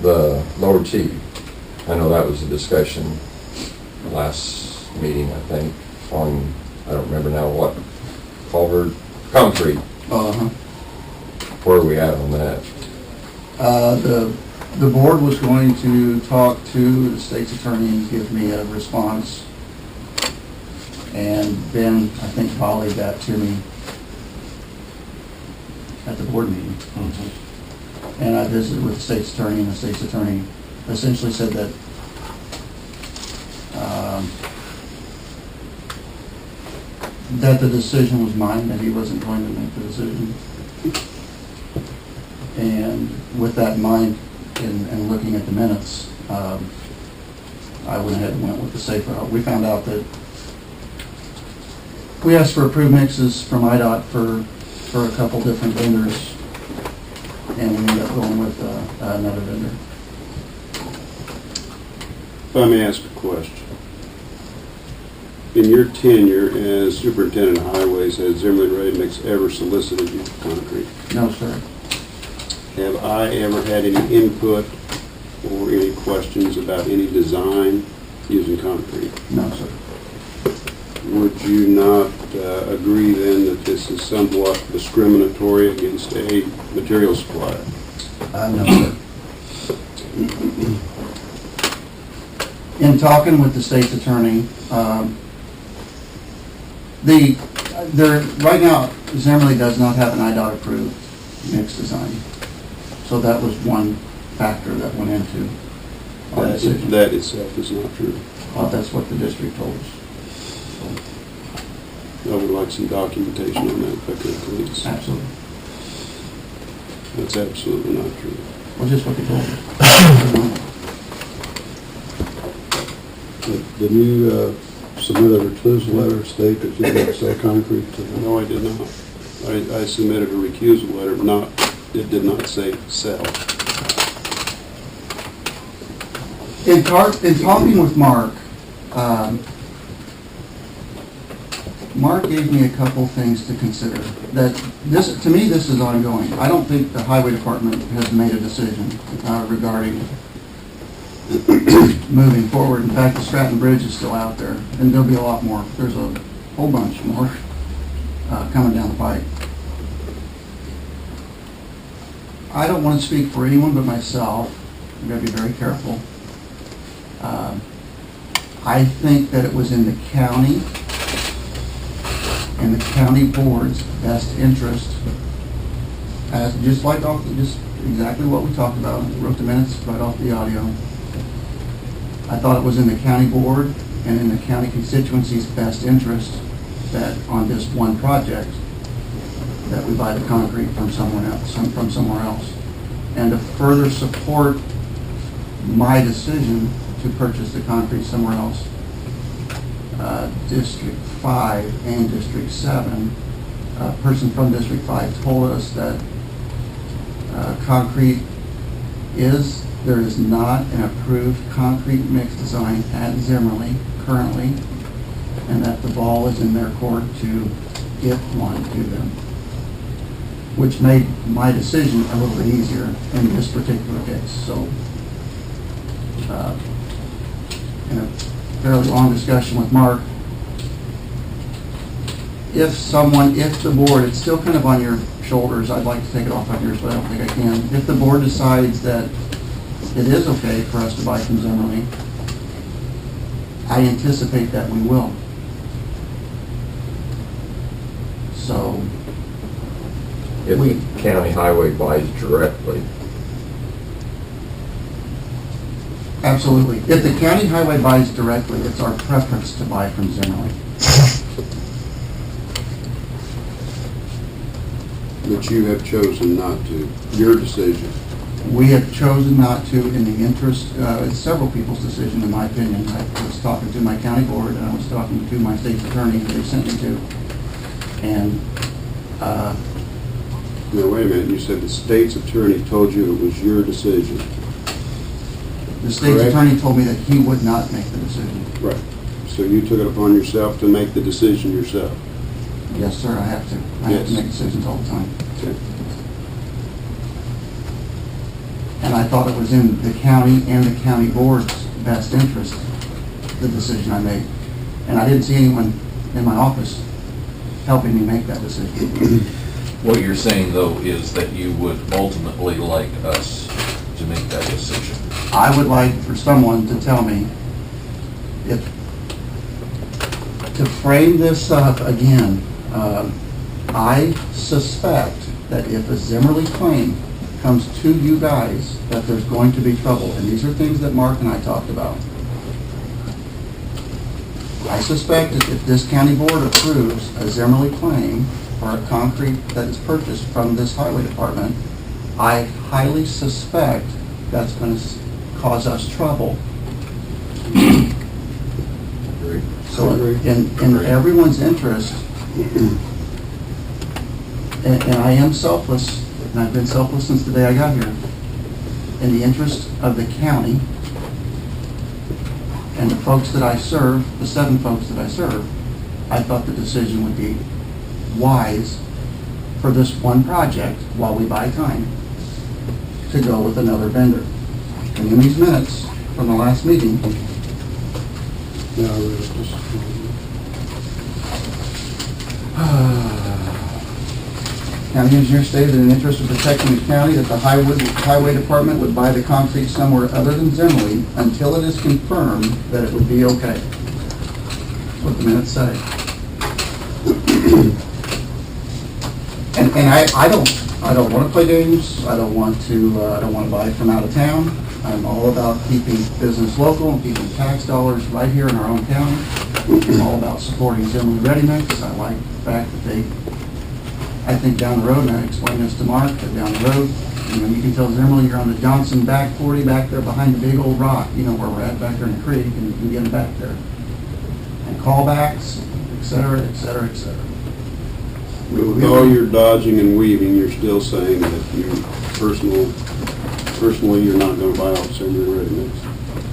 the lower T, I know that was a discussion last meeting, I think, on, I don't remember now what, culvert, concrete. Uh-huh. Where are we at on that? The board was going to talk to the state's attorney and give me a response. And Ben, I think, volleyed that to me at the board meeting. Mm-hmm. And I visited with the state's attorney, and the state's attorney essentially said that that the decision was mine, that he wasn't going to make the decision. And with that in mind, and looking at the minutes, I went ahead and went with the safe route. We found out that we asked for approved mixes from IDOT for a couple different vendors, and we ended up going with another vendor. If I may ask a question. In your tenure as superintendent of highways, has Zimmerly Ready Mix ever solicited you for concrete? No, sir. Have I ever had any input or any questions about any design using concrete? No, sir. Would you not agree then that this is somewhat discriminatory against a material supplier? No, sir. In talking with the state's attorney, right now, Zimmerly does not have an IDOT approved mix design. So that was one factor that went into our decision. That itself is not true. That's what the district told us. I would like some documentation on that, if I could, please. Absolutely. That's absolutely not true. Well, just what they told us. Did you submit a recusal letter state that you didn't sell concrete to them? No, I did not. I submitted a recusal letter, it did not say sell. In talking with Mark, Mark gave me a couple things to consider. To me, this is ongoing. I don't think the highway department has made a decision regarding moving forward. In fact, the Stratton Bridge is still out there, and there'll be a lot more. There's a whole bunch more coming down the pike. I don't want to speak for anyone but myself. I'm going to be very careful. I think that it was in the county and the county board's best interest, as just exactly what we talked about. I wrote the minutes right off the audio. I thought it was in the county board and in the county constituency's best interest that on this one project that we buy the concrete from somewhere else, and to further support my decision to purchase the concrete somewhere else. District 5 and District 7, a person from District 5 told us that there is not an approved concrete mix design at Zimmerly currently, and that the ball is in their court to get one to them, which made my decision a little bit easier in this particular case. So, in a fairly long discussion with Mark, if the board, it's still kind of on your shoulders, I'd like to take it off on yours, but I don't think I can. If the board decides that it is okay for us to buy from Zimmerly, I anticipate that we will. So, If the county highway buys directly, absolutely. If the county highway buys directly, it's our preference to buy from Zimmerly. But you have chosen not to. Your decision. We have chosen not to in the interest, it's several people's decision in my opinion. I was talking to my county board and I was talking to my state's attorney who they sent me to. And Now, wait a minute. You said the state's attorney told you it was your decision. the state's attorney told me that he would not make the decision. Right. So you took it upon yourself to make the decision yourself. Yes, sir, I have to. I have to make decisions all the time. Okay. And I thought it was in the county and the county board's best interest, the decision I made. And I didn't see anyone in my office helping me make that decision. What you're saying, though, is that you would ultimately like us to make that decision. I would like for someone to tell me if, to frame this up again, I suspect that if a Zimmerly claim comes to you guys, that there's going to be trouble. And these are things that Mark and I talked about. I suspect that if this county board approves a Zimmerly claim for a concrete that is purchased from this highway department, I highly suspect that's going to cause us trouble. Agreed. So in everyone's interest, and I am selfless, and I've been selfless since the day I got here, in the interest of the county and the folks that I serve, the 7 folks that I serve, I thought the decision would be wise for this one project, while we buy time, to go with another vendor. And in these minutes from the last meeting, Yeah, I read it just. county engineer stated in the interest of protecting the county that the highway department would buy the concrete somewhere other than Zimmerly until it is confirmed that it would be okay. That's what the minutes say. And I don't want to play games. I don't want to buy from out of town. I'm all about keeping business local and keeping tax dollars right here in our own county. I'm all about supporting Zimmerly Ready Mix. I like the fact that I think down the road, and I explained this to Mark, that down the road, you can tell Zimmerly you're on the Johnson back 40 back there behind the big old rock, where we're at back there in the creek, and you can get them back there. And callbacks, et cetera, et cetera, et cetera. With all your dodging and weaving, you're still saying that you personally, you're not going to buy off Zimmerly Ready Mix.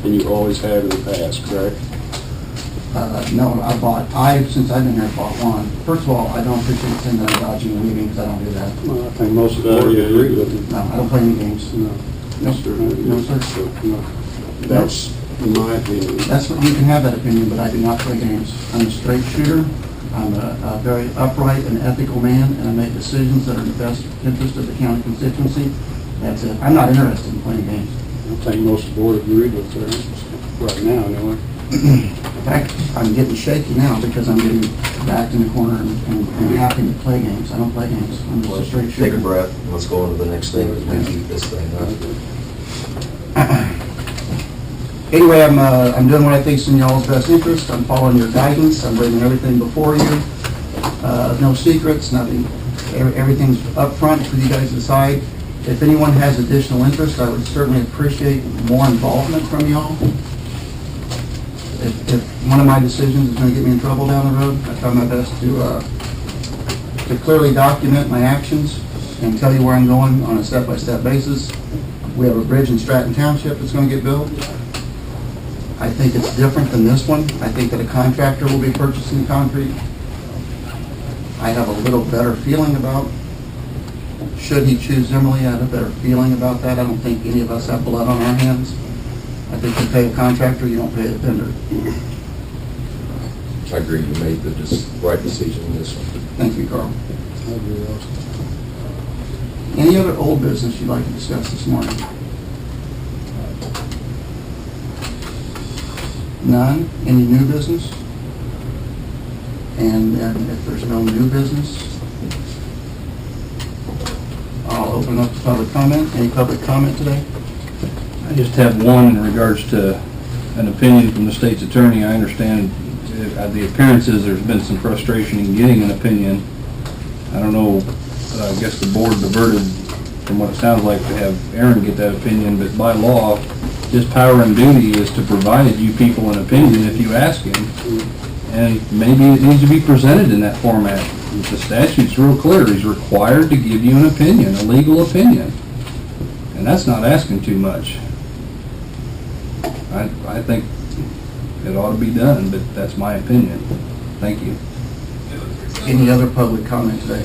And you always have in the past, correct? No, since I've been here, I bought one. First of all, I don't appreciate saying that I'm dodging and weaving, because I don't do that. Well, I think most of the board agree with it. No, I don't play any games. No. No, Sir. No, sir. So, no. That's my opinion. That's what, you can have that opinion, but I do not play games. I'm a straight shooter. I'm a very upright and ethical man, and I make decisions that are in the best interest of the county constituency. That's it. I'm not interested in playing games. I think most of the board agreed with it right now, anyway. In fact, I'm getting shaky now because I'm getting backed in the corner and having to play games. I don't play games. I'm just a straight shooter. Take a breath, and let's go on to the next thing, as we keep this thing up. Anyway, I'm doing what I think is in y'all's best interest. I'm following your guidance. I'm bringing everything before you. No secrets, nothing. Everything's up front for you guys to decide. If anyone has additional interest, I would certainly appreciate more involvement from y'all. If one of my decisions is going to get me in trouble down the road, I try my best to clearly document my actions and tell you where I'm going on a step-by-step basis. We have a bridge in Stratton Township that's going to get built. I think it's different than this one. I think that a contractor will be purchasing concrete. I have a little better feeling about, should he choose Zimmerly, I have a better feeling about that. I don't think any of us have blood on our hands. I think you pay a contractor, you don't pay a vendor. I agree, you made the right decision in this one. Thank you, Carl. I agree also. Any other old business you'd like to discuss this morning? None? Any new business? And then if there's no new business, I'll open up to public comment. Any public comment today? I just have one in regards to an opinion from the state's attorney. I understand the appearances, there's been some frustration in getting an opinion. I don't know, I guess the board diverted, from what it sounds like, to have Aaron get that opinion, but by law, his power and duty is to provide you people an opinion if you ask him. And maybe it needs to be presented in that format. The statute's real clear. He's required to give you an opinion, a legal opinion. And that's not asking too much. I think it ought to be done, but that's my opinion. Thank you. Any other public comment today?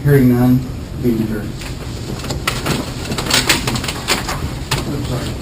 Hearing none, meeting adjourned. I'm sorry.